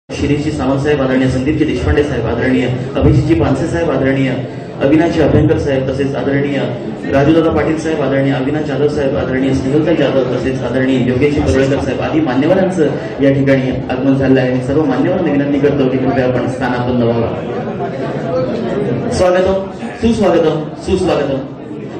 शिरीषजी सावंत साहेब आदरणीय, संदीपजी देशपांडे साहेब आदरणीय, अभिजितजी पानसे साहेब आदरणीय, अविनाशजी अभ्यंकर साहेब, तसेच आदरणीय राजूदादा पाटील साहेब आदरणीय, अविनाश जाधव साहेब आदरणीय, स्नेहलताई जाधव, तसेच आदरणीय योगेशजी पडळकर साहेब आदी मान्यवरांचं या ठिकाणी आगमन झालं आहे. सर्व मान्यवरांना विनंती करतो की कृपया आपण स्थानापन्न व्हावा. स्वागतम, सुस्वागतम, सुस्वागतम.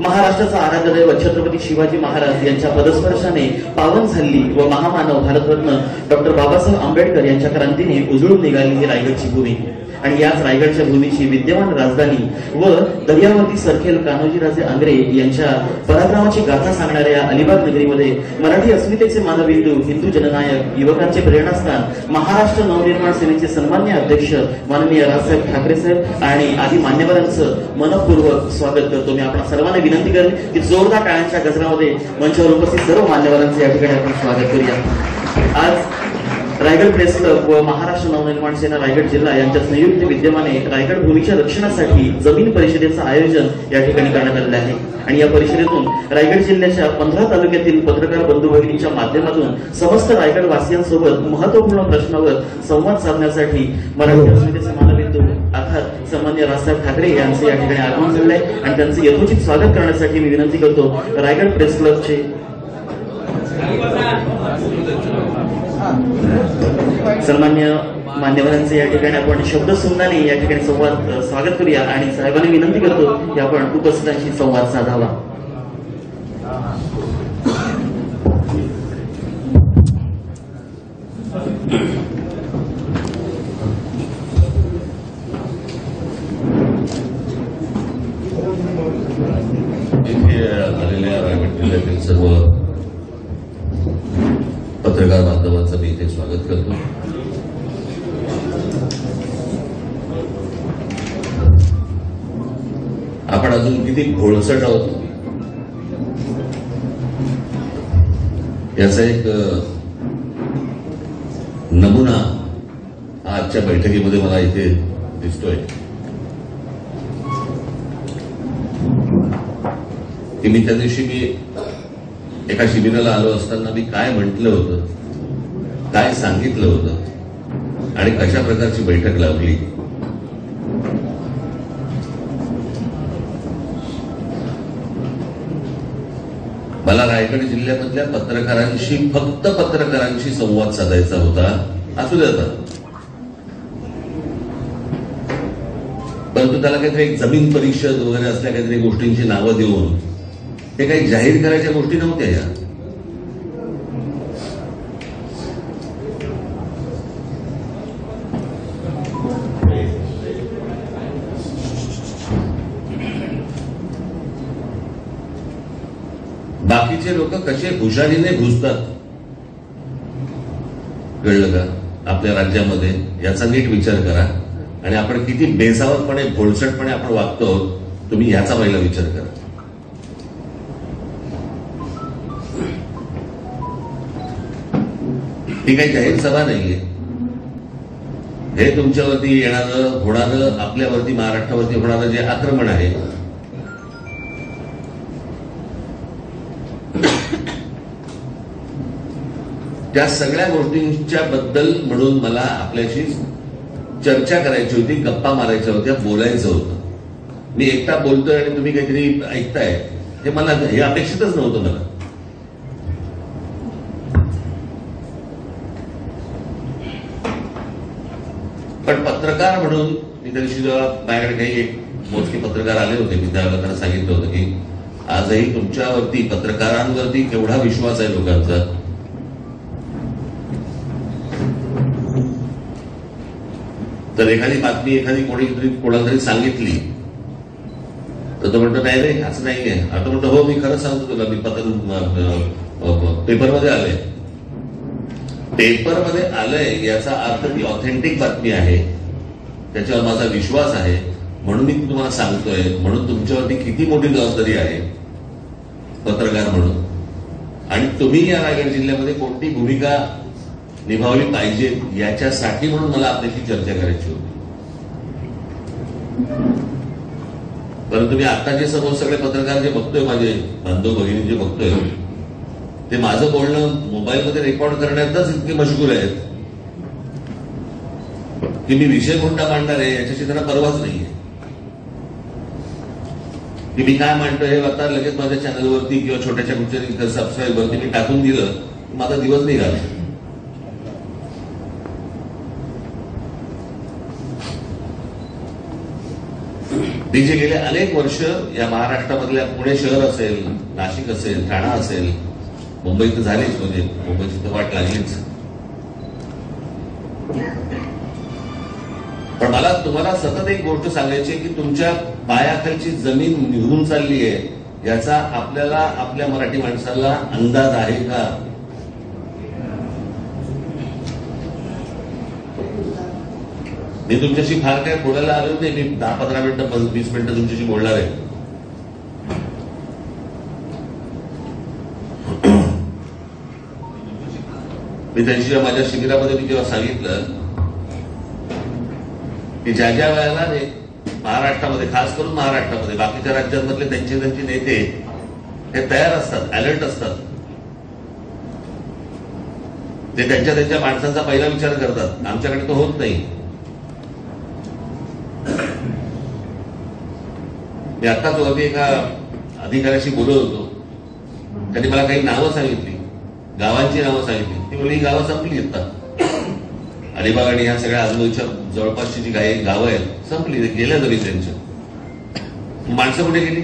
महाराष्ट्राचा आराध्य दैवत छत्रपती शिवाजी महाराज यांच्या पदस्पर्शाने पावन झाली व महामानव भारतरत्न डॉक्टर बाबासाहेब आंबेडकर यांच्या क्रांतीने उजळून निघाली ही रायगडची भूमी. आणि याच रायगडच्या भूमीची विद्यमान राजधानी व दर्यावरती सरखेल कान्होजीराजे आंग्रे यांच्या पराक्रमाची गाथा सांगणाऱ्या अलिबाग नगरीमध्ये मराठी अस्मितेचे मानबिंदू, हिंदू जननायक, युवकांचे प्रेरणास्थान, महाराष्ट्र नवनिर्माण सेनेचे सन्मान्य अध्यक्ष माननीय राजसाहेब ठाकरे साहेब आणि आदी मान्यवरांचं मनपूर्वक स्वागत करतो. मी आपण सर्वांना विनंती करेन की जोरदार टाळ्यांच्या गजरामध्ये मंचावर उपस्थित सर्व मान्यवरांचे या ठिकाणी आपण स्वागत करूया. आज रायगड प्रेस क्लब व महाराष्ट्र नवनिर्माण सेना रायगड जिल्हा यांच्या संयुक्त विद्यमाने रायगड भूमीच्या रक्षणासाठी जमीन परिषदेचं आयोजन या ठिकाणी करण्यात आलेलं आहे. आणि या परिषदेतून रायगड जिल्ह्याच्या 15 तालुक्यातील पत्रकार बंधू भगिनींच्या माध्यमातून समस्त रायगड वासियांसोबत महत्वपूर्ण प्रश्नावर संवाद साधण्यासाठी मराठी अस्मितेचे मानबिंदू अर्थात सन्मान्य राजसाहेब ठाकरे यांचे या ठिकाणी आगमन झाले आहे. आणि त्यांचं यथोचित स्वागत करण्यासाठी मी विनंती करतो रायगड प्रेस क्लबचे सन्मान्य मान्यवरांचे या ठिकाणी आपण शब्द सुमनाने या ठिकाणी संवाद स्वागत करूया. आणि साहेबांनी विनंती करतो की आपण उपस्थितांशी संवाद साधावा. इथे आलेल्या रायगड जिल्ह्यातील सर्व पत्रकार बांधवांचं मी इथे स्वागत करतो. आपण अजून किती घोळसट आहोत याचा एक नमुना आजच्या बैठकीमध्ये मला इथे दिसतोय की मी त्या दिवशी एका शिबिराला आलो असताना मी काय म्हटलं होतं, काय सांगितलं होतं आणि कशा प्रकारची बैठक लावली. मला रायगड जिल्ह्यामधल्या पत्रकारांशी, फक्त पत्रकारांशी संवाद साधायचा होता. असू दे आता, परंतु त्याला काहीतरी एक जमीन परिषद वगैरे असल्या काहीतरी गोष्टींची नावं देऊन ते काही जाहीर करायच्या गोष्टी नव्हत्या. या बाकीचे लोक कसे हुशारीने घुसतात कळलं का आपल्या राज्यामध्ये, याचा नीट विचार करा. आणि आपण किती बेसावतपणे, भोळसटपणे आपण वागतो, तुम्ही याचा पहिला विचार करा. ही काही जाहीर सभा नाहीये. हे तुमच्यावरती येणारं, होणारं, आपल्यावरती, महाराष्ट्रावरती होणारं जे आक्रमण आहे, त्या सगळ्या गोष्टींच्या बद्दल म्हणून मला आपल्याशी चर्चा करायची होती, गप्पा मारायच्या होत्या, बोलायचं होतं. मी एकटा बोलतोय आणि तुम्ही काहीतरी ऐकताय, हे मला हे अपेक्षितच नव्हतं मला. पण पत्रकार म्हणून मी त्या दिवशी जेव्हा माझ्याकडे काही एक मोजके पत्रकार आले होते, मी त्याला त्यांना सांगितलं होतं की आजही तुमच्यावरती, पत्रकारांवरती केवढा विश्वास आहे लोकांचा. तर एखादी बातमी, एखादी कोणातरी सांगितली तर तो म्हणतो नाही रे असं नाहीये. आता म्हणतो हो मी खरंच सांगतो तुला, मी पेपरमध्ये आलंय. पेपरमध्ये आलंय याचा अर्थ ती ऑथेंटिक बातमी आहे, त्याच्यावर माझा विश्वास आहे, म्हणून मी तुम्हाला सांगतोय. म्हणून तुमच्यावरती किती मोठी जबाबदारी आहे पत्रकार म्हणून. आणि तुम्ही या रायगड जिल्ह्यामध्ये कोणती भूमिका निभावली पाहिजे याच्यासाठी म्हणून मला आपल्याशी चर्चा करायची होती. परंतु मी आता जे समोर सगळे पत्रकार जे बघतोय, माझे बांधव भगिनी जे बघतोय, ते माझं बोलणं मोबाईलमध्ये रेकॉर्ड करण्यातच इतके मशगूल आहेत की मी विषय कोणता मांडणार आहे याच्याशी त्यांना परवाच नाहीये. की मी काय मांडतो हे आता लगेच माझ्या चॅनलवरती किंवा छोट्याच्या कुठच्या सबस्क्राईबवरती मी टाकून दिलं, माझा दिवस निघाला. मी जे गेले अनेक वर्ष या महाराष्ट्रामधल्या पुणे शहर असेल, नाशिक असेल, ठाणा असेल, मुंबई तर झालीच, म्हणजे मुंबईची तर वाट लागलीच. पण मला तुम्हाला सतत एक गोष्ट सांगायची की तुमच्या पायाखालची जमीन निघून चालली आहे याचा आपल्याला, आपल्या मराठी माणसाला अंदाज आहे का? मी तुमच्याशी फार काय बोलायला आलो नाही. मी 10-15 मिनिटं 20 मिनिटं तुमच्याशी बोलणार आहे. मी त्यांची माझ्या शिबिरामध्ये मी जेव्हा सांगितलं की ज्या ज्या वेळेला महाराष्ट्रामध्ये, खास करून महाराष्ट्रामध्ये, बाकीच्या राज्यांमधले त्यांचे नेते हे तयार असतात, अलर्ट असतात, ते त्यांच्या माणसांचा पहिला विचार करतात. आमच्याकडे तो होत नाही. मी आत्ताच अगदी एका अधिकाऱ्याशी बोलत होतो. त्यांनी मला काही नावं सांगितली, गावांची नावं सांगितली. ती म्हणजे ही गावं संपली आहेत, अलिबाग आणि ह्या सगळ्या आजूबाजूच्या जवळपासची जी गावं आहेत संपली, गेल्या जरी त्यांच्या. माणसं कुठे गेली?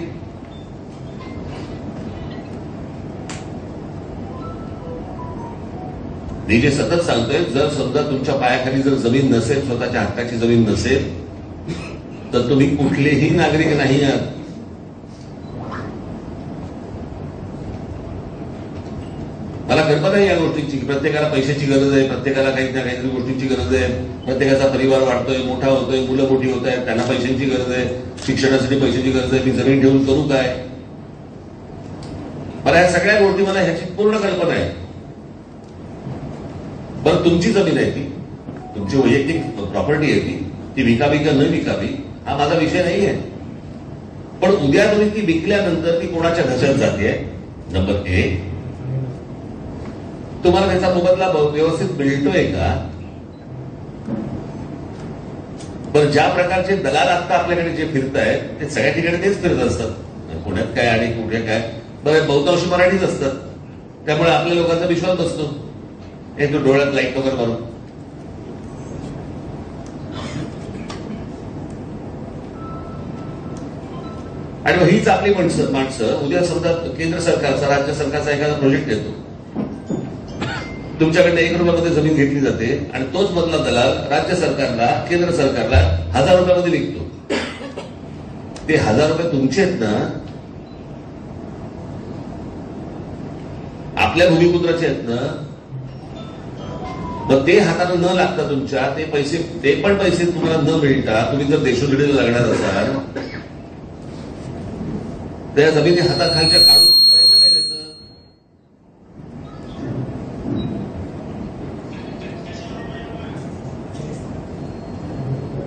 मी जे सतत सांगतोय, जर समजा तुमच्या पायाखाली जर जमीन नसेल, स्वतःच्या हक्काची जमीन नसेल, तर तुम्ही कुठलेही नागरिक नाही आहात. मला कल्पना आहे या गोष्टींची. प्रत्येकाला पैशाची गरज आहे, प्रत्येकाला काही ना काहीतरी गोष्टींची गरज आहे, प्रत्येकाचा परिवार वाढतोय, मोठा होतोय, मुलं मोठी होत आहेत, त्यांना पैशांची गरज आहे, शिक्षणासाठी पैशाची गरज आहे. मी जमीन ठेवून करू काय? मला ह्या सगळ्या गोष्टी, मला ह्याची पूर्ण कल्पना आहे. बरं, तुमची जमीन आहे ती, तुमची वैयक्तिक प्रॉपर्टी आहे ती विकावी का न विकावी हा माझा विषय नाही आहे. पण उद्या तुम्ही ती विकल्यानंतर ती कोणाच्या घशात जाते? नंबर 1, तुम्हाला त्याचा मोबदला व्यवस्थित मिळतोय का? बरं, ज्या प्रकारचे दलाल आता आपल्याकडे जे फिरत आहेत ते सगळ्या ठिकाणी तेच फिरत असतात. पुण्यात काय आणि कुठे काय, बरं, बहुतांशी मराठीच असतात. त्यामुळे आपल्या लोकांचा विश्वास बसतो. हे तो डोळ्यात लाईट वगैरे मारून. आणि मग हीच आपली माणसं उद्या समजा केंद्र सरकारचा, राज्य सरकारचा एखादा प्रोजेक्ट येतो, तुमच्याकडे 1 रुपयामध्ये जमीन घेतली जाते आणि तोच मधला दलाल राज्य सरकारला, केंद्र सरकारला 1000 रुपयामध्ये विकतो. ते 1000 रुपये तुमचे आहेत ना, आपल्या भूमिपुत्राचे आहेत ना. मग ते हाताने न लागता तुमच्या ते पण पैसे तुम्हाला न मिळता, तुम्ही जर देशोधडीला लागणार असाल, त्या जमिनी हाताखालच्या काढून करायचं काय त्याचं?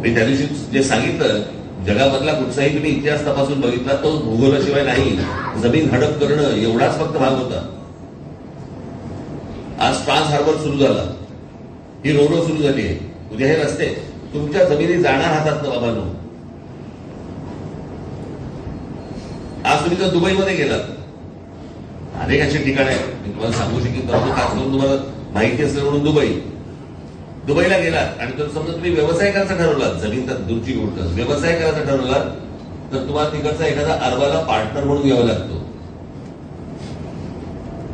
मी त्या दिवशी जे सांगितलं, जगामधला कुठचाही तुम्ही इतिहास तपासून बघितला तो भूगोलाशिवाय नाही. जमीन हडप करणं एवढाच फक्त भाग होता. आज ट्रान्स हार्बर सुरू झाला, ही रोड सुरू झाली आहे. उद्या हे रस्ते तुमच्या जमिनी जाणार हातात ना बाबांनो. आज तुम्ही जर दुबईमध्ये गेलात, अनेक अशी ठिकाण आहेत, मी तुम्हाला सांगू शकेन, परंतु खास करून तुम्हाला माहिती असलं म्हणून दुबईला गेलात आणि जर समजा तुम्ही व्यवसाय करायचा ठरवलात, जमीन तर दूरची गोष्ट, व्यवसाय करायचा ठरवलात, तर तुम्हाला तिकडचा एखादा अरबाला पार्टनर म्हणून घ्यावा लागतो.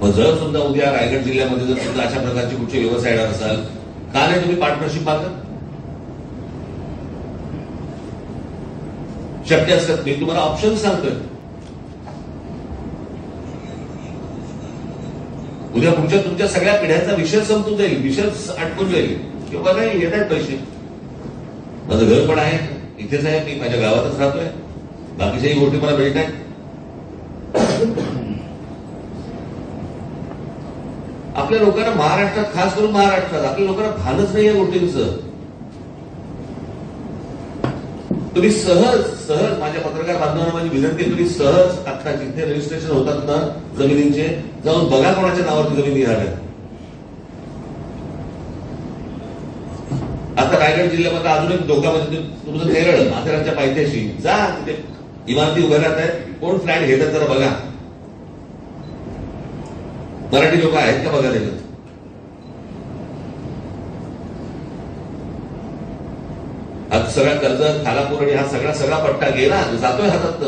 मग जर समजा उद्या रायगड जिल्ह्यामध्ये जर समजा अशा प्रकारचे कुठचे व्यवसाय येणार असाल, का नाही तुम्ही पार्टनरशिप मागत? शक्य असतात. मी तुम्हाला ऑप्शन सांगतोय. उद्या तुमच्या सगळ्या पिढ्यांचा विषय संपून जाईल, विषय अटकून जाईल. किंवा नाही येत आहेत पैसे, माझं घर पण आहे इथेच आहे, मी माझ्या गावातच राहतोय, बाकीच्याही गोष्टी मला मिळत आहेत. आपल्या लोकांना महाराष्ट्रात, खास करून महाराष्ट्रात, आपल्या लोकांना भानच नाही या गोष्टींचं. तुम्ही सहज माझ्या पत्रकार बांधवांना माझी विनंती, तुम्ही सहज आता जिथे रजिस्ट्रेशन होतात ना जमिनींचे, जाऊन बघा कोणाच्या नावावरती जमीन निघाल्या. आता रायगड जिल्ह्यामध्ये अजून एक धोका म्हणजे तुमचं केरळ माथेरानच्या पायथ्याशी जा, तिथे इमारती उभ्या राहत आहेत, कोण फ्लॅट घेतात जरा बघा. मराठी लोक आहेत का बघा त्याच्यात. हा सगळा कर्जत, खालापूर आणि हा सगळा पट्टा गेला, जातोय हातात.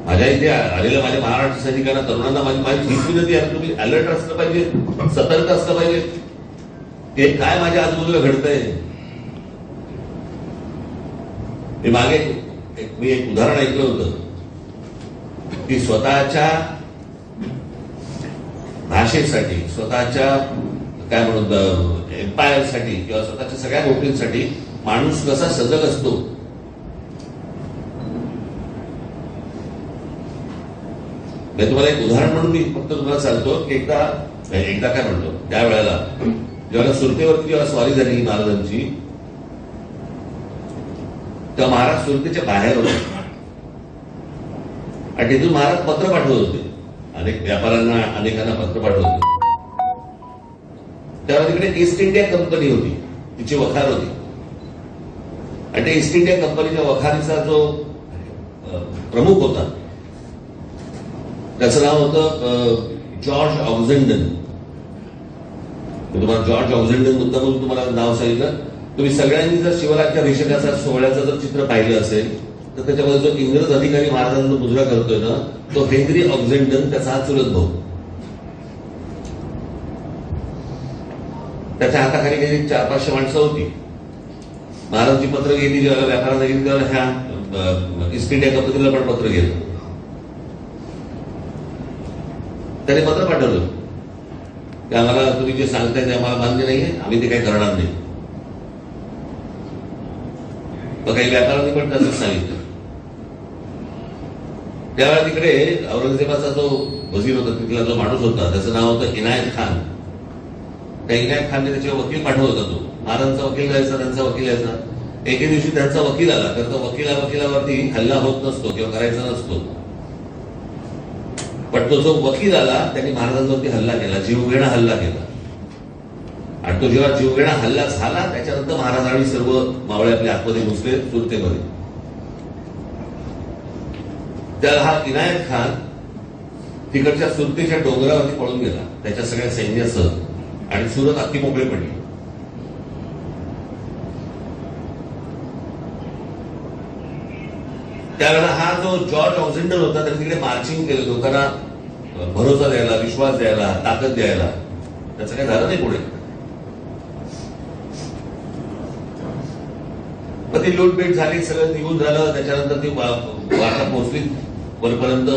माझ्या इथे आलेल्या माझ्या महाराष्ट्र सैनिकांना, तरुणांना माझी हीच विनंती आहे, तुम्ही अलर्ट असलं पाहिजे, सतर्क असलं पाहिजे. ते काय माझ्या आजूबाजूला घडतंय. मी मागे मी एक उदाहरण ऐकलं होतं की स्वतःच्या भाषेसाठी, स्वतःच्या काय म्हणून एम्पायरसाठी किंवा स्वतःच्या सगळ्या गोष्टींसाठी माणूस कसा सजग असतो. मी तुम्हाला एक उदाहरण म्हणून मी फक्त तुम्हाला सांगतो की एकदा काय म्हणतो, त्यावेळेला जेव्हा सुरतेवरती जेव्हा स्वारी झाली महाराजांची, तेव्हा महाराज सुरतेच्या बाहेर होते आणि तिथून महाराज पत्र पाठवत होते. अनेक व्यापाऱ्यांना, अनेकांना पत्र पाठवत होते. तेव्हा तिकडे ईस्ट इंडिया कंपनी होती, तिची वखार होती. आणि त्या ईस्ट इंडिया कंपनीच्या वखारीचा जो प्रमुख होता त्याचं नाव होतं जॉर्ज ऑक्झेंडन. तुम्हाला जॉर्ज ऑक्झेंडन मुद्दामून तुम्हाला नाव सांगितलं. तुम्ही सगळ्यांनी जर शिवराज्याभिषेकाचा सोहळ्याचं जर चित्र पाहिलं असेल तर त्याच्यामध्ये जो इंग्रज अधिकारी महाराजांचा मुजरा करतोय ना, तो हेनरी ऑक्झेंडन, त्याचा हा चुलत भाऊ. त्याच्या हाताखाली काही 400-500 माणसं होती. महाराजांची पत्र गेली, जेव्हा व्यापाराला गेली तेव्हा ह्या ईस्ट इंडिया कंपनीला पण पत्र गेलं. त्याने पत्र पाठवलं की आम्हाला तुम्ही जे सांगताय ते आम्हाला मान्य नाहीये, आम्ही ते काही करणार नाही. मग काही व्यापाऱ्यांनी पण तसंच सांगितलं. त्यावेळेला तिकडे औरंगजेबाचा जो वजीर होता, तिथला जो माणूस होता, त्याचं नाव होतं इनायत खान. त्या इनायत खानने त्याचे वकील पाठवत होता. तो महाराजांचा वकील जायचा, त्यांचा वकील यायचा. एके दिवशी त्यांचा वकील आला, तर तो वकिलावरती हल्ला होत नसतो किंवा करायचा नसतो. पण तो जो वकील आला त्यांनी महाराजांवरती हल्ला केला, जीवघेणा हल्ला केला. आणि तो जेव्हा जीवघेणा हल्ला झाला त्याच्यानंतर महाराजांनी सर्व मावळे आपल्या आतमध्ये घुसले सुरतेमध्ये. तर हा इनायत खान तिकडच्या सुरतेच्या डोंगरावरती पळून गेला त्याच्या सगळ्या सैन्यासह, आणि सुरत अख्खी मोकळी पडली. त्यावेळेला हा जो जॉर्ज ऑक्झेंडन होता त्याने तिकडे मार्चिंग केलं, लोकांना भरोसा द्यायला, विश्वास द्यायला, ताकद द्यायला. त्याचं काही झालं नाही पुढे. पण ती लूटबीट झाली, सगळं निघून झालं. त्याच्यानंतर ती वार्ता पोहोचली वरपर्यंत.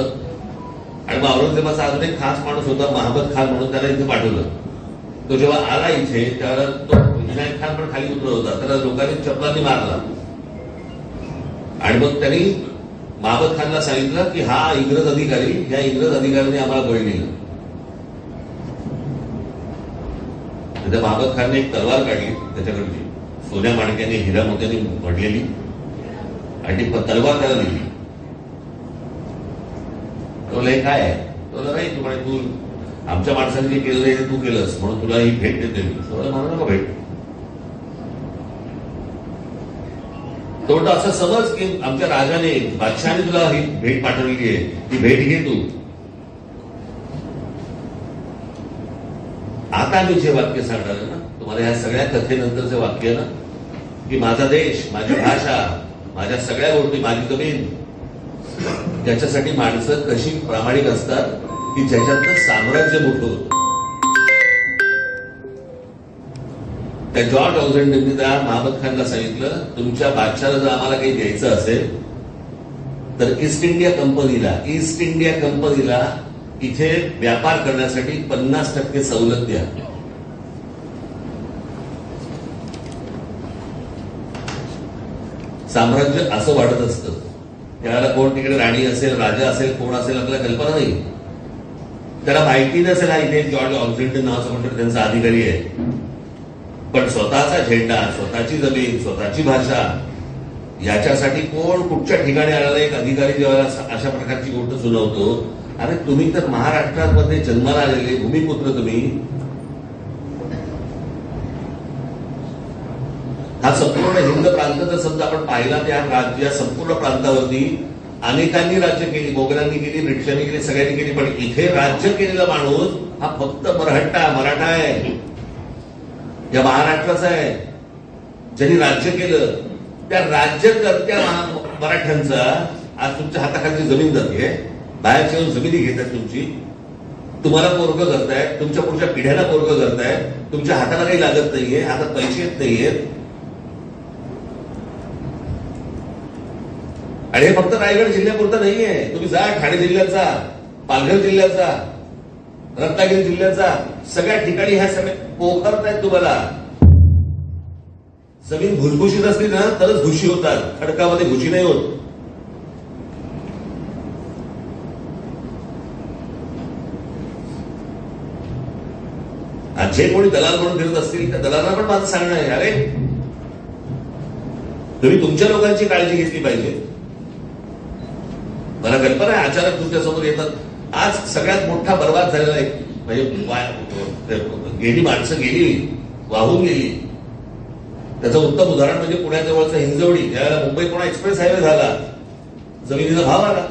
आणि मग औरंगजेबाचा अजून एक खास माणूस होता, महमद खान म्हणून, त्याला इथे पाठवलं. तो जेव्हा आला इथे त्यावेळेला तो इनायत खान पण खाली उतरत होता. त्याला लोकांनी चपलांनी मारला. आणि मग त्यांनी महमद खानला सांगितलं की हा इंग्रज अधिकारी, या इंग्रज अधिकाऱ्याने आम्हाला बळी दिलं. त्या महमद खानने एक तलवार काढली त्याच्याकडची, सोन्या माणक्याने, हिरा मोत्याने मढलेली, आणि ती तलवार त्याला दिली. तो लय काय आहे, तो नाही, तू म्हणे तू आमच्या माणसांनी जे केलं नाही तू केलंस म्हणून तुला ही भेट देते मी. म्हणू नका भेट. तो असं समज की आमच्या राजाने, बादशहाने तुला ही भेट पाठवलेली आहे, ती भेट घे तू. आता मी जे वाक्य सांगणार आहे ना तुम्हाला, ह्या सगळ्या कथेनंतरचे वाक्य ना, की माझा देश, माझी भाषा, माझ्या सगळ्या गोष्टी, माझी जमीन, त्याच्यासाठी माणसं कशी प्रामाणिक असतात की ज्याच्यातनं साम्राज्य मोठं होतं. त्या जॉर्ज ऑक्झेंडनने त्या महमद खानला सांगितलं, तुमच्या बादशाला जर आम्हाला काही द्यायचं असेल तर ईस्ट इंडिया कंपनीला इथे व्यापार करण्यासाठी 50% सवलत द्या. साम्राज्य असं वाढत असतं. त्याला कोण तिकडे राणी असेल, राजा असेल, कोण असेल आपल्याला कल्पना नाही. त्याला माहिती नसेल हा इथे जॉर्ज ऑक्झेंडन नावाचा कोणतरी त्यांचा अधिकारी आहे. पण स्वतःचा झेंडा, स्वतःची जमीन, स्वतःची भाषा याच्यासाठी कोण कुठच्या ठिकाणी आलेला एक अधिकारी जेव्हा अशा प्रकारची गोष्ट सुनावतो अरे तुम्ही तर महाराष्ट्रामध्ये जन्माला आलेले भूमिपुत्र तुम्ही. हा संपूर्ण हिंद प्रांत जर समजा आपण पाहिला तर या संपूर्ण प्रांतावरती अनेकांनी राज्य केली, मोगलांनी केली, ब्रिटिशांनी केली, सगळ्यांनी केली, पण इथे राज्य केलेला माणूस हा फक्त मराठा आहे, या महाराष्ट्राचा आहे. ज्यांनी राज्य केलं त्या राज्यकर्त्या मराठ्यांचा आज तुमच्या हाताखालची जमीन जाते, बाहेरच्या येऊन जमिनी घेतात तुमची, तुम्हाला पोरग करतायत, तुमच्या पुढच्या पिढ्यांना पोरग करतायत, तुमच्या हाताला काही लागत नाहीये, हातात पैसे येत नाहीयेत. आणि हे फक्त रायगड जिल्ह्यापुरतं नाहीये. तुम्ही जा ठाणे जिल्ह्याचा, पालघर जिल्ह्याचा, रत्नागिरी जिल्ह्याचा, सगळ्या ठिकाणी ह्या सगळ्या पोखरतायत तुम्हाला. जमीन भुसभुशीत असली ना तरच घुशी होतात, खडकामध्ये घुशी नाही होत. जे कोणी दलाल म्हणून फिरत असतील त्या दलालांना पण माझं सांगणं आहे, अरे तुम्ही तुमच्या लोकांची काळजी घेतली पाहिजे. मला कल्पना आहे अचानक तुमच्या समोर येतात. आज सगळ्यात मोठा बर्बाद झालेला आहे, म्हणजे गेली माणसं गेली, वाहून गेली. त्याचं उत्तम उदाहरण म्हणजे पुण्याजवळचा हिंजवडी, ज्यावेळेला मुंबई पुणे एक्सप्रेस हायवे झाला, जमिनीचा भाव आला,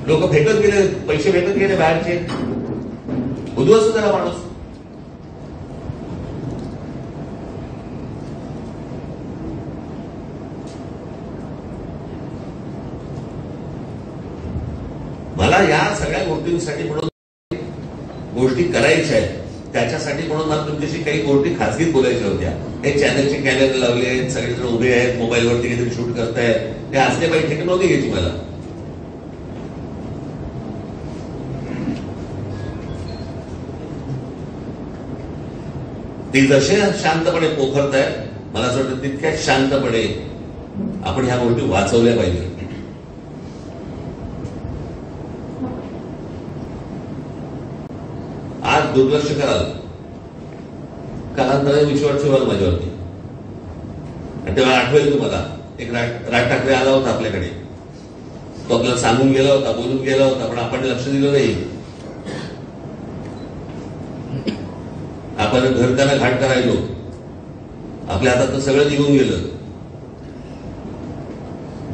लोक फेकत गेले, पैसे फेकत गेले बाहेरचे, उद्ध्वस्त झाला माणूस. मला या सगळ्या गोष्टींसाठी म्हणून गोष्टी करायच्या आहेत, त्याच्यासाठी म्हणून मला तुमच्याशी काही गोष्टी खासगीत बोलायच्या होत्या. हे चॅनलचे कॅमेरे लावले आहेत, सगळेजण उभे आहेत, मोबाईलवरती काहीतरी शूट करतायत, ते असले काही ठिकाण नव्हती घ्यायची मला. ते जसे शांतपणे पोखरतायत मला असं वाटतं तितक्याच शांतपणे आपण ह्या गोष्टी वाचवल्या पाहिजे. आज दुर्लक्ष कराल, कालांतराने विश्वास ठेवाल माझ्यावरती. आणि तेव्हा आठवेल तुम्हाला एक राज ठाकरे आला होता आपल्याकडे, तो आपल्याला सांगून गेला होता, बोलून गेला होता, पण आपण लक्ष दिलं नाही. आपण घरच्यांना घाट करायलो, आपल्या हातात सगळं निघून गेलं.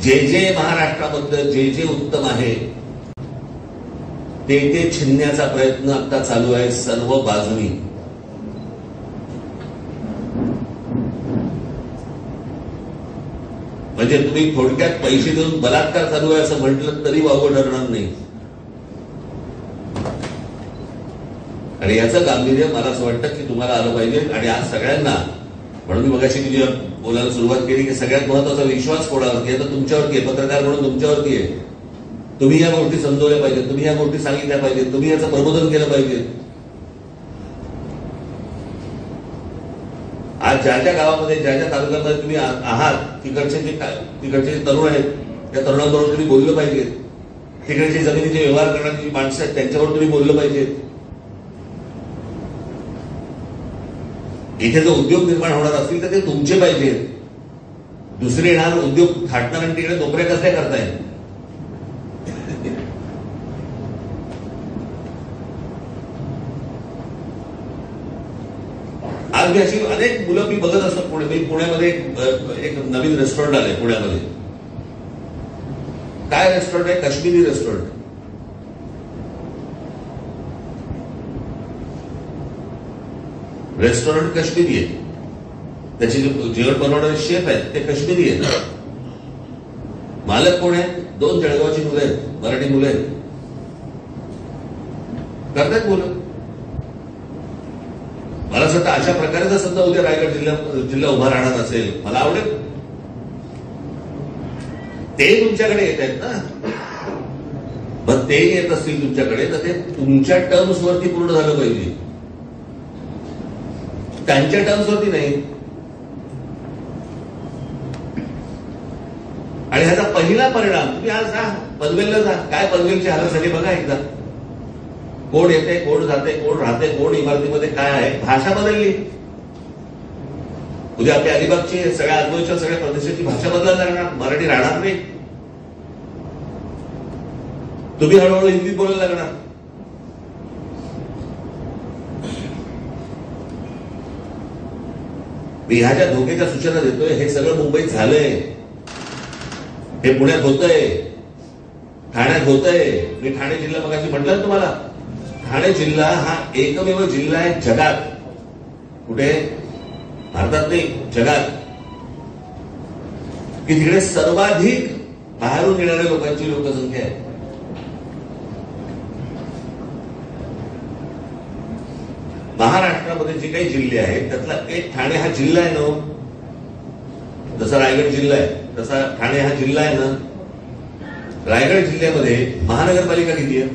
जे महाराष्ट्राबद्दल जे उत्तम आहे ते छिनण्याचा प्रयत्न आता चालू आहे सर्व बाजूनी. म्हणजे तुम्ही थोडक्यात पैसे देऊन बलात्कार चालू आहे असं म्हटलं तरी वावगं ठरणार नाही. आणि याचं गांभीर्य मला असं वाटतं की तुम्हाला आलं पाहिजे. आणि आज सगळ्यांना, म्हणून मी मगाशी मी बोलायला सुरुवात केली की सगळ्यात महत्वाचा विश्वास कोणावरती आहे तर तुमच्यावरती आहे, पत्रकार म्हणून तुमच्यावरती आहे. तुम्ही या गोष्टी समजवल्या पाहिजेत, तुम्ही या गोष्टी सांगितल्या पाहिजेत, तुम्ही याचं प्रबोधन केलं पाहिजे. आज ज्या ज्या गावामध्ये, ज्या ज्या तालुक्यामध्ये तुम्ही आहात, तिकडचे जे तरुण आहेत त्या तरुणांबरोबर तुम्ही बोललं पाहिजे. तिकडचे जमिनीचे व्यवहार करणारी जी माणसं आहेत त्यांच्यावर तुम्ही बोललं पाहिजे. इथे जर उद्योग निर्माण होणार असतील तर ते तुमचे पाहिजेत. दुसरे येणार उद्योग थाटणार आणि तिकडे नोकऱ्या कसल्या करतायत. आज मी अशी अनेक मुलं मी बघत असतो. पुण्यामध्ये एक नवीन रेस्टॉरंट आलंय पुण्यामध्ये. काय रेस्टॉरंट आहे? काश्मीरी रेस्टॉरंट. रेस्टॉरंट काश्मीरी आहे, त्याचे जे जेवण बनवणारे शेफ आहेत ते काश्मीरी आहेत. मालक कोण आहे? 2 जळगावची मुलं आहेत, मराठी मुलं आहेत, करतात मुलं. मला असं वाटतं अशा प्रकारे जर समजा उद्या रायगड जिल्हा उभा राहणार असेल, मला आवडेल. ते तुमच्याकडे येत आहेत ना, मग ते येत असतील तुमच्याकडे तर ते तुमच्या टर्म्स वरती पूर्ण झालं पाहिजे, त्यांच्या टर्म्स वरती नाही. आणि ह्याचा पहिला परिणाम, तुम्ही आज जा पनवेलला जा, काय पनवेलची हालत झाली बघा एकदा. कोण येते, कोण जाते, कोण राहते, कोण इमारतीमध्ये काय आहे, भाषा बदलली. उद्या आपल्या अलिबागची, सगळ्या आजूबाजूच्या सगळ्या प्रदेशाची भाषा बदलायला लागणार, मराठी राहणार नाही. तुम्ही हळूहळू हिंदीत बोलायला लागणार. मी ह्या ज्या धोक्याच्या सूचना देतोय हे सगळं मुंबईत झालंय, हे पुण्यात होतंय, ठाण्यात होतंय. मी ठाणे जिल्हा मगाशी म्हटलं ना तुम्हाला, ठाणे जिल्हा हा एकमेव जिल्हा आहे जगात, कुठे भारतात नाही जगात, की तिकडे सर्वाधिक बाहेरून येणाऱ्या लोकांची लोकसंख्या आहे. महाराष्ट्रामध्ये जे काही जिल्हे आहेत त्यातला एक ठाणे हा जिल्हा आहे ना. जसा रायगड जिल्हा आहे तसा ठाणे हा जिल्हा आहे ना. रायगड जिल्ह्यामध्ये महानगरपालिका किती आहे?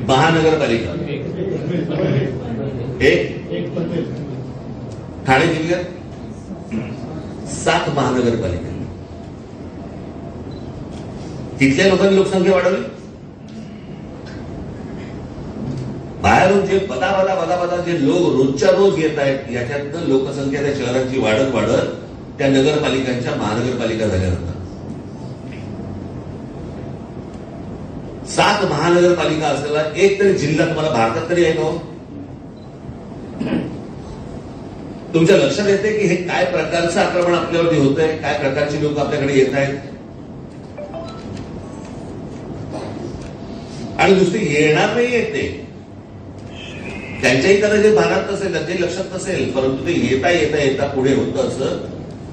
महानगरपालिका एक. ठाणे जिल्ह्यात 7 महानगरपालिका. तिथल्या लोकांनी लोकसंख्या वाढवली. बाहेरून जे बदा जे लोक रोजच्या रोज येत आहेत याच्यातनं लोकसंख्या त्या शहरांची वाढत वाढत त्या नगरपालिकांच्या महानगरपालिका झाल्या जातात. 7 महानगरपालिका असलेला एक तरी जिल्हा तुम्हाला भारतात तरी आहे का? तुमच्या लक्षात येते की हे काय प्रकारचं आक्रमण आपल्यावरती होत आहे, काय प्रकारची लोक आपल्याकडे येत आहेत. आणि दुसरी येणार नाही येते त्यांच्याही कदाचित भागात नसेल, त्यांच्याही लक्षात नसेल, परंतु ते येता येता येता पुढे होतं असं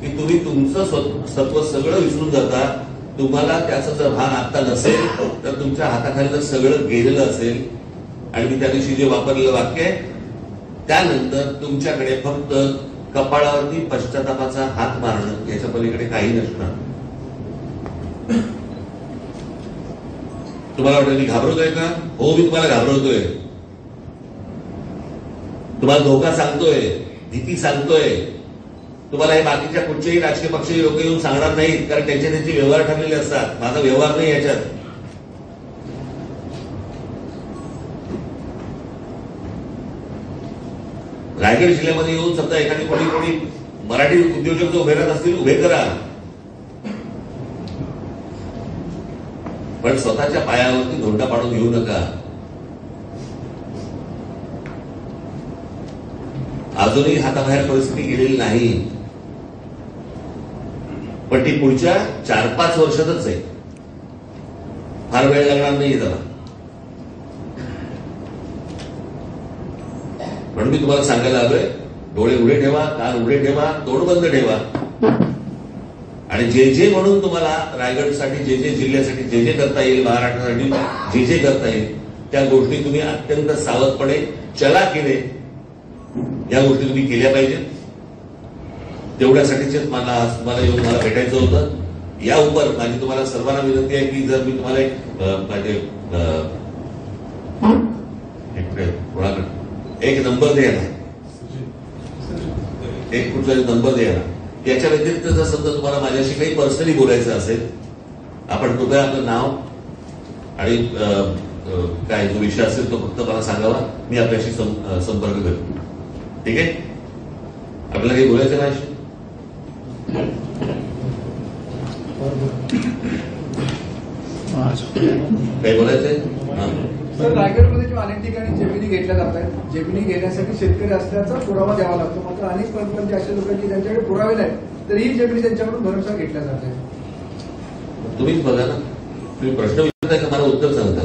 की तुम्ही तुमचं सत्व सगळं विसरून जाता. तुम्हाला त्याचं जर भान आता नसेल तर तुमच्या हाताखाली सगळं गेलेलं असेल. आणि मी त्या दिवशी जे वापरलेलं वाक्य आहे त्यानंतर तुमच्याकडे फक्त कपाळावरती पश्चातापाचा हात मारणं याच्या पलीकडे काही नसणार. तुम्हाला वाटतं मी घाबरतोय का? हो, मी तुम्हाला घाबरवतोय, तुम्हाला धोका सांगतोय, भीती सांगतोय. तुम्हाला हे बाकीच्या कुठचेही राजकीय पक्षही लोक येऊन सांगणार नाहीत, कारण त्यांचे व्यवहार ठरलेले असतात. माझा व्यवहार नाही याच्यात. रायगड जिल्ह्यामध्ये येऊन समजा एखादी कोणी मराठी उद्योजक जो उभे राहत असतील उभे करा, पण स्वतःच्या पायावरती धोंडा पाडून घेऊ नका. अजूनही हाताबाहेर परिस्थिती गेलेली नाही, पण ती पुढच्या 4-5 वर्षातच आहे. फार वेळ लागणार नाही त्याला. म्हणून मी तुम्हाला सांगायला आलोय, डोळे उघडे ठेवा, कान उघडे ठेवा, तोंड बंद ठेवा. आणि जे म्हणून तुम्हाला रायगडसाठी जे जिल्ह्यासाठी जे करता येईल, महाराष्ट्रासाठी जे करता येईल त्या गोष्टी तुम्ही अत्यंत सावधपणे चलाखीने या गोष्टी तुम्ही केल्या पाहिजेत. तेवढ्यासाठीच मला येऊन मला भेटायचं होतं. या उपर माझी तुम्हाला सर्वांना विनंती आहे की जर मी तुम्हाला एक नंबर द्यायला, एक कुठला नंबर द्यायला, याच्या व्यतिरिक्त जर समजा तुम्हाला माझ्याशी काही पर्सनली बोलायचं असेल, आपण कृपया आपलं नाव आणि काय जो विषय असेल तो फक्त मला सांगावा, मी आपल्याशी संपर्क करतो. ठीक आहे? आपल्याला काही बोलायचं नाही? काही बोलायचंय? सर, रायगडमध्ये जो अनेक ठिकाणी जमिनी घेतल्या जात आहेत, जमिनी घेण्यासाठी शेतकरी असल्याचा पुरावा द्यावा लागतो. मात्र अनेक पंतप्रधान अशा लोकांची त्यांच्याकडे पुरावे नाहीत, तर ही जमिनी त्यांच्याकडून भरमसाठ घेतल्या जात आहे. तुम्हीच बघा ना, तुम्ही प्रश्न विचारताय का मला उत्तर सांगता?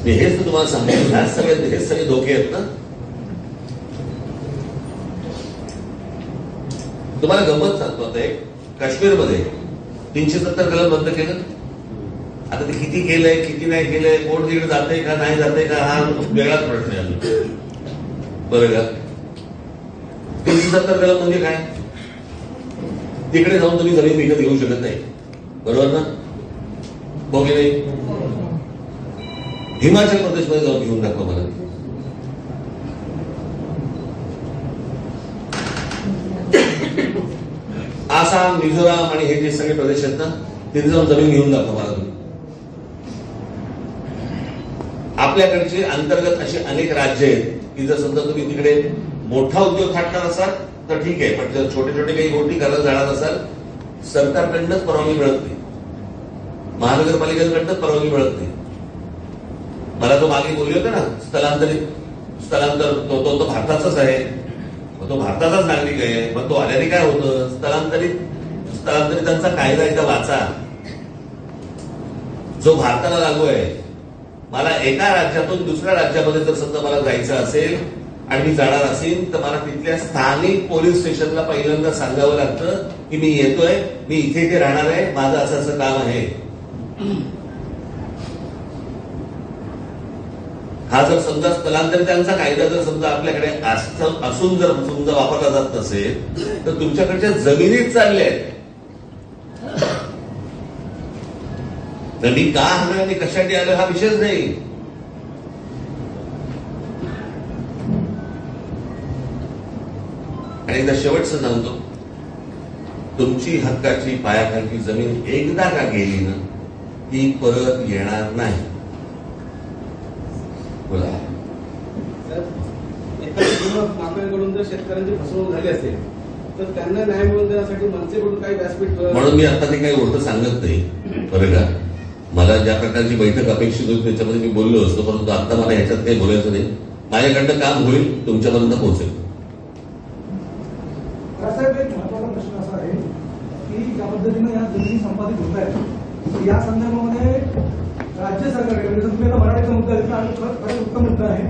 मी हेच तर तुम्हाला सांगतो, हेच सगळे धोके आहेत ना. तुम्हाला गंमत सांगतो, आता एक काश्मीरमध्ये 370 कलम बंद केलं. आता ते किती केलंय किती नाही केलंय, कोण तिकडे जाते का नाही जाते का, हा वेगळाच प्रश्न आहे. बरं का? 370 कलम म्हणजे काय? तिकडे जाऊन तुम्ही जमीन विकत घेऊ शकत नाही, बरोबर ना? हो की नाही? हिमाचल प्रदेशमध्ये जाऊन घेऊन दाखवा मला. आसाम, मिझोराम आणि हे जे सगळे प्रदेश आहेत ना, तिथे जाऊन जमीन घेऊन दाखवा मला तुम्ही. आपल्याकडचे अंतर्गत असे अनेक राज्य आहेत की जर समजा तुम्ही तिकडे मोठा उद्योग थाटणार असाल तर ठीक आहे, पण जर छोटे छोटे काही गोष्टी करायला जाणार असाल सरकारकडनंच परवानगी मिळत नाही. महानगरपालिकेकडनं परवानगी मिळत नाही. मला तो मागे बोलले होते ना, स्थलांतर तो भारताचाच आहे, तो भारताचाच नागरिक आहे. मग तो आल्याने काय होतं, स्थलांतरितांचा कायदा एकदा वाचा, जो भारताला लागू आहे. मला एका राज्यातून दुसऱ्या राज्यामध्ये जर समजा मला जायचं असेल आणि मी जाणार असेल, तर मला तिथल्या स्थानिक पोलीस स्टेशनला पहिल्यांदा सांगावं लागतं की मी येतोय, मी इथे राहणार आहे, माझं असं असं काम आहे. हा जर समजा स्थलांतरितांचा कायदा जर समजा आपल्याकडे असून जर समजा वापरला जात नसेल, तर तुमच्याकडच्या जमिनीत चालल्या आहेत. तर मी का हवं, मी कशासाठी आलो हा विषयच नाही. आणि एकदा शेवटचं सांगतो, तुमची हक्काची पायाखालची जमीन एकदा का गेली ना, ती परत येणार नाही. बोला. माफियांकडून जर शेतकऱ्यांची फसवणूक झाली असेल तर त्यांना न्याय मिळवून देण्यासाठी मनसेकडून काही व्यासपीठ, म्हणून मी आता ते काही गोष्ट सांगत नाही. बरं का, मला ज्या प्रकारची बैठक अपेक्षित होती त्याच्यामध्ये मी बोललो असतो, परंतु आता मला ह्याच्यात काही बोलायचं नाही. माझ्याकडनं काम होईल, तुमच्यापर्यंत पोहोचेल. एक महत्वाचा प्रश्न असा आहे की ज्या पद्धतीने या जमिनी संपादित होत आहेत, या संदर्भामध्ये राज्य सरकारकडे, म्हणजे तुम्ही आता मराठीचा मुद्दा घेतला आणि खरंच उत्तम मुद्दा आहे,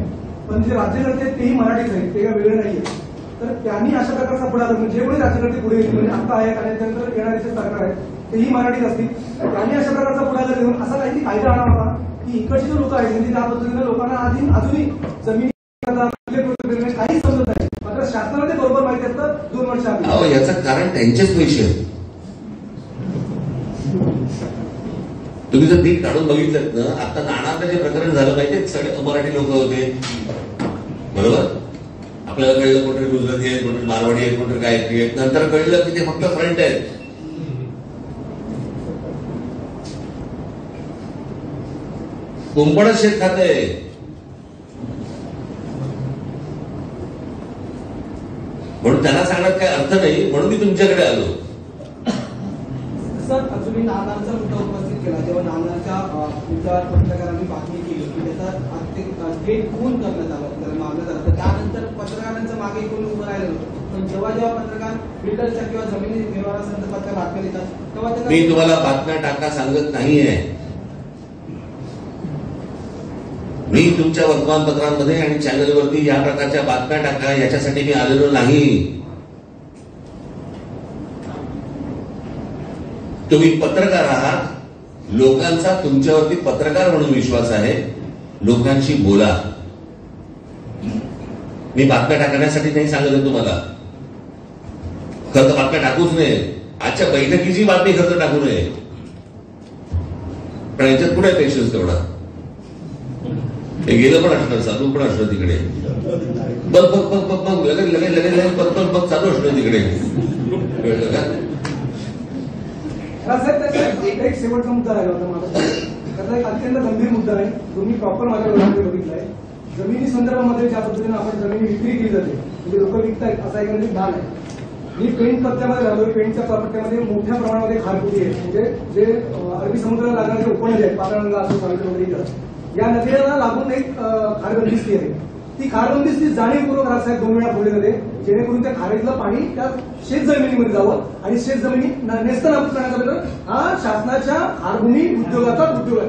पण जे राज्यकर्ते आहेत तेही मराठीच आहेत, ते काही वेगळे नाहीये. तर त्यांनी अशा प्रकारचा पुढाकार, म्हणजे जे कोणी राज्यकर्ते पुढे येतील, म्हणजे आता आहेत आणि त्यानंतर येणारे जे सरकार आहेत तेही मराठीच असतील, त्यांनी अशा प्रकारचा पुढाकार घेऊन असा काही कायदा आणावा की इकडचे जे लोक आहेत म्हणजे त्या पद्धतीने लोकांना अजूनही जमिनी काही समजत नाही, मात्र शासनाला ते बरोबर माहिती असतं 2 वर्षाआधी. याचं कारण त्यांचेच पैसे आहेत. तुम्ही जर नीट काढून बघितलं ना, आता नाणाचं जे प्रकरण झालं पाहिजे, सगळे मराठी लोक होते, बरोबर. आपल्याला कळलं कोणतरी गुजराती आहेत, कोणतरी मारवाडी आहेत, कोणतरी गायत्री आहेत. नंतर कळलं की ते फक्त फ्रंट आहेत. कुंपणच शेत खात आहे. म्हणून त्यांना सांगण्यात काही अर्थ नाही, म्हणून मी तुमच्याकडे आलो. सर, तुम्ही नानारचा मुद्दा उपस्थित केला, जेव्हा नानारच्या मुद्द्यावर पत्रकारांनी बातमी केली की त्याचा थेट खून करण्यात आला, त्याला मारण्यात आलं, तर त्यानंतर पत्रकारांचं मागे कोणी उभं राहिलं नव्हतं. पण जेव्हा पत्रकार बिल्डरच्या किंवा जमिनी व्यवहारासंदर्भातल्या बातम्या देतात तेव्हा मी तुम्हाला बातम्या टाका सांगत नाहीये. मी तुमच्या वर्तमानपत्रांमध्ये आणि चॅनलवरती या प्रकारच्या बातम्या टाका याच्यासाठी मी आलेलो नाही. तुम्ही पत्रकार आहात, लोकांचा तुमच्यावरती पत्रकार म्हणून विश्वास आहे, लोकांशी बोला. मी बातम्या टाकण्यासाठी नाही सांगत तुम्हाला. खरं तर बातम्या टाकूच नये, आजच्या बैठकीची बातमी खरं तर टाकू नये, पण याच्यात कुठे पेशन्स तेवढा. हे गेलं पण असणार, चालू पण असणार तिकडे. बघ बघ बघ बघ बघ लगेच लगेच लगेच लगेच बघ बघ बघ चालू असणार तिकडे. कळलं का? एक शेवटचा मुद्दा राहिला होता माझा. त्याचा एक अत्यंत गंभीर मुद्दा आहे, जो मी प्रॉपर माझ्या डोळ्यामध्ये बघितलाय. जमिनी संदर्भामध्ये ज्या पद्धतीने आपण जमिनी विक्री केली जाते, म्हणजे लोक विकतायत असा एकंदरीत भाग आहे. मी पेंट पट्ट्यामध्ये राहतो, पेंटच्या पट्ट्यामध्ये मोठ्या प्रमाणामध्ये खारफुटी आहे, म्हणजे जे अरबी समुद्राला लागणारे उपनदी आहेत, पाताळगंगा असो, सावित्री वगैरे, या नदीला लागून एक खारबंदिस्ती आहे. ती खारबंदिस्ती जाणीवपूर्वक रासायनिक 2 वेळा फोडण्यात, जेणेकरून त्या खारेतलं पाणी त्या शेत जमिनीमध्ये जावं आणि शेत जमिनी नेस्तनाबूत करण्याचा हा शासनाच्या खारभूमी उद्योगाचा उद्योग आहे.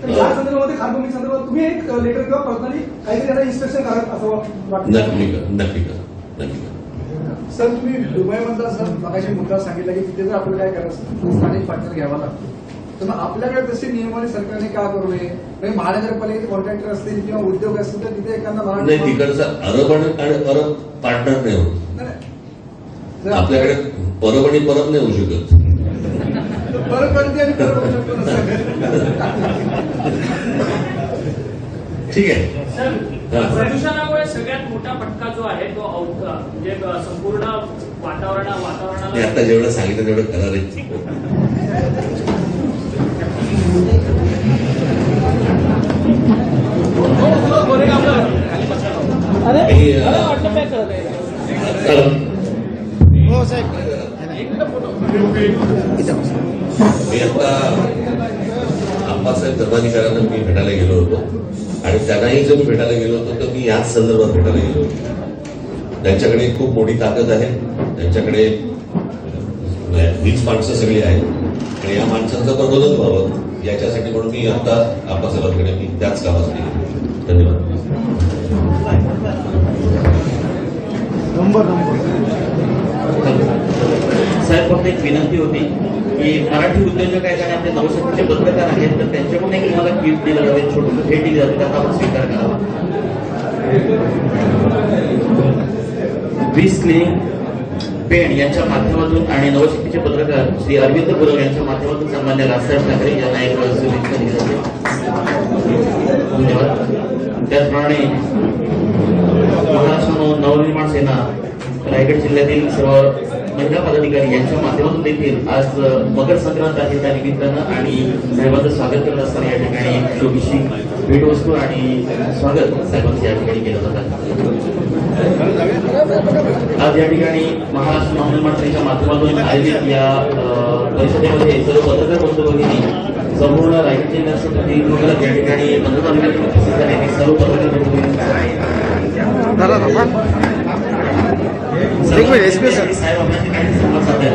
तर या संदर्भामध्ये खारभूमी संदर्भात तुम्ही एक लेटर किंवा पर्सनली काहीतरी याला इन्स्ट्रक्शन कराल असं वाटतं. नक्की. सर, तुम्ही दुबईमधला सर मगाशी मुद्दा सांगितला की तिथे जर आपल्याला काय करायचं स्थानिक पार्टनर घ्यावा लागतो, तर मग आपल्याकडे तसे नियमाने सरकारने का करू नये? महानगरपालिकेचे कॉन्ट्रॅक्टर असतील किंवा उद्योग असतील तर तिथे एखादा नाही, तिकडचा अरब आणि अरब पार्टनर नाही होत. आपल्याकडे परब आणि परब नाही होऊ शकत. परप्रांतीय आणि परब होऊ शकतो. ठीक आहे. प्रदूषणामुळे सगळ्यात मोठा फटका जो आहे तो म्हणजे संपूर्ण वातावरणाला. आता जेवढं सांगितलं तेवढं करा रे. मी आता बाळासाहेब धर्माधिकाऱ्यांना मी भेटायला गेलो होतो आणि त्यांनाही जर मी भेटायला गेलो होतो तर मी याच संदर्भात भेटायला गेलो होतो. त्यांच्याकडे खूप मोठी ताकद आहे, त्यांच्याकडे हीच माणसं सगळी आहेत आणि या माणसांचा प्रबोधन व्हावं याच्यासाठी म्हणून मी आता आप्पासाहेबांकडे मी त्याच कामासाठी गेलो. धन्यवाद. साहेब फक्त एक विनंती होती की मराठी उद्योजक आहेत आणि आपले नवशक्तीचे पत्रकार आहेत तर त्यांच्याकडून एक तुम्हाला किट दिलं जाते, छोटं भेट दिली जाते, त्याचा आपण स्वीकार करावा. 20 क्लिनिक पेण यांच्या माध्यमातून आणि नवशक्तीचे पत्रकार श्री अरविंद गुरव यांच्या माध्यमातून सन्मान्य राजसाहेब ठाकरे यांना एक शुभेच्छा दिली जाते. धन्यवाद. त्याचप्रमाणे महाराष्ट्र नवनिर्माण सेना रायगड जिल्ह्यातील सर्व महिला पदाधिकारी यांच्या माध्यमातून देखील आज मकर संक्रांत आहे त्या निमित्तानं आणि साहेबांचं स्वागत करत असताना या ठिकाणी एक छोटीशी भेटवस्तू आणि स्वागत साहेबांचं या ठिकाणी केलं जातं. आज या ठिकाणी महाराष्ट्र नवनिर्माण सेनेच्या माध्यमातून आयोजित या परिषदेमध्ये सर्व पत्रकार बंधू भगिनी संपूर्ण रायगड जिल्ह्याचं प्रतिनिधित्व या ठिकाणी पंतप्रधानांनी उपस्थित झालेली सर्व पत्रकार बंधू भगिनी साहेब आपल्या ठिकाणी संवाद साधेल.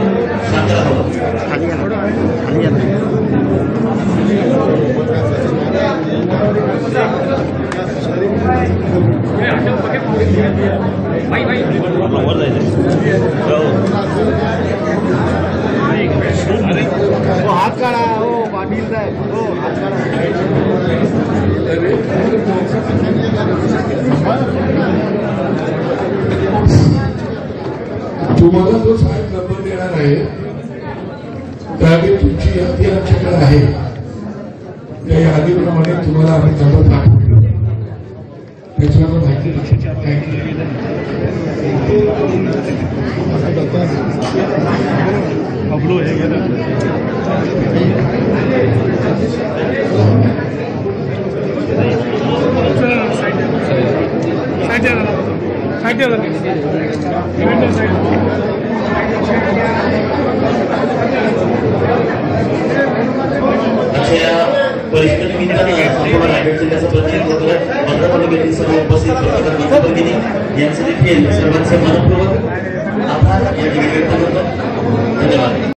शांत राहावं. हात काढा हो पाटील साहेब, हो हात काढा. तुम्हाला जो साहेब नंबर देणार आहे त्यावेळी तुमची यादी आमच्याकडे आहे. त्या यादीप्रमाणे तुम्हाला आम्ही नंबर पाठवतो. त्याच्यावर माहिती वरिष्ठ निमित्ताने संपूर्ण रायगड जिल्ह्याचं प्रतिनिधित्व पंतप्रधानांनी सर्व उपस्थित पत्रकार भगिनी यांचे देखील सर्वांचे मनपूर्वक आभार या ठिकाणी व्यक्त करतो. धन्यवाद.